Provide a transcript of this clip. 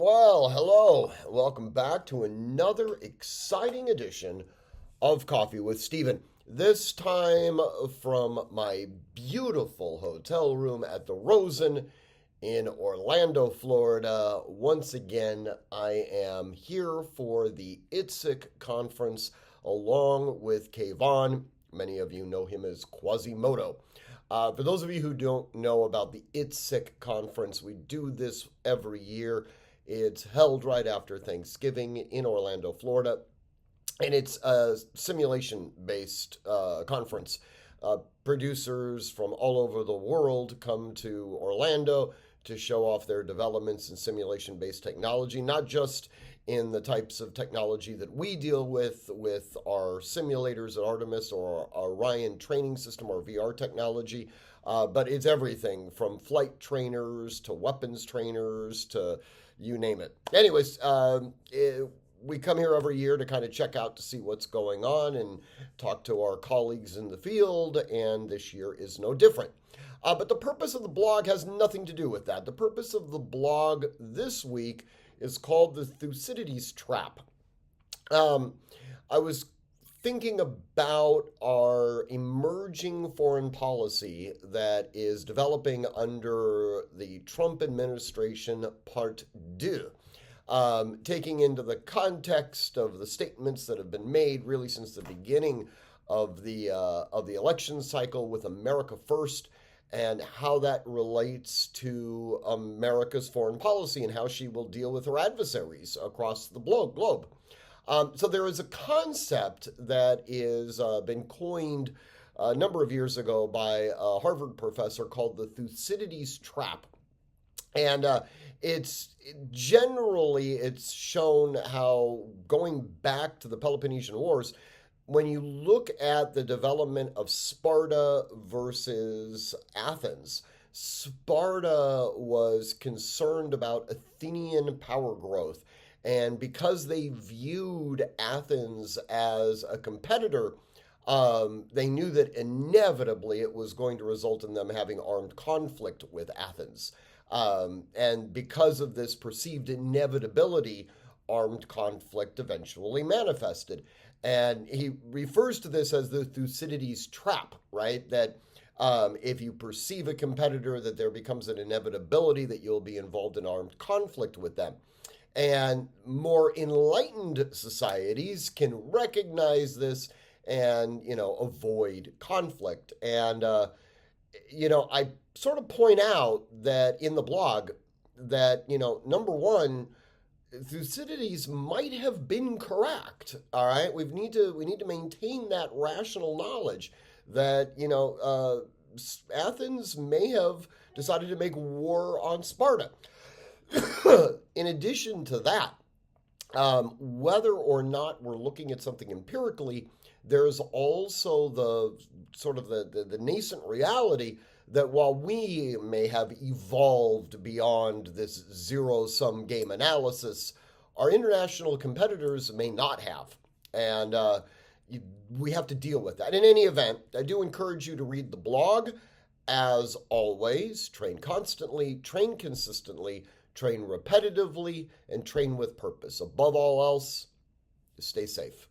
Well, hello. Welcome back to another exciting edition of Coffee with Stephen. This time from my beautiful hotel room at the Rosen in Orlando, Florida. Once again, I am here for the ITSIC conference along with Kayvon. Many of you know him as Quasimodo. For those of you who don't know about the ITSIC conference, we do this every year. It's held right after Thanksgiving in Orlando, Florida, and it's a simulation-based conference. Producers from all over the world come to Orlando to show off their developments in simulation-based technology, not just in the types of technology that we deal with our simulators at Artemis or our Orion training system or VR technology, but it's everything from flight trainers to weapons trainers to you name it. Anyways, we come here every year to kind of check out to see what's going on and talk to our colleagues in the field, and this year is no different. But the purpose of the blog has nothing to do with that. The purpose of the blog this week is called the Thucydides Trap. I was thinking about our emerging foreign policy that is developing under the Trump administration, Part 2. Taking into the context of the statements that have been made really since the beginning of the election cycle with America First, and how that relates to America's foreign policy and how she will deal with her adversaries across the globe. So there is a concept that is been coined a number of years ago by a Harvard professor called the Thucydides Trap. And it's shown how, going back to the Peloponnesian Wars, when you look at the development of Sparta versus Athens, Sparta was concerned about Athenian power growth. And because they viewed Athens as a competitor, they knew that inevitably it was going to result in them having armed conflict with Athens. And because of this perceived inevitability, armed conflict eventually manifested. And he refers to this as the Thucydides trap, right? That if you perceive a competitor, that there becomes an inevitability that you'll be involved in armed conflict with them. And more enlightened societies can recognize this and, avoid conflict. And, I sort of point out that in the blog that, number one, Thucydides might have been correct. All right, we need to maintain that rational knowledge that Athens may have decided to make war on Sparta. In addition to that, whether or not we're looking at something empirically, there's also the nascent reality that while we may have evolved beyond this zero-sum game analysis, our international competitors may not have. And we have to deal with that. In any event, I do encourage you to read the blog. As always, train constantly, train consistently, train repetitively, and train with purpose. Above all else, stay safe.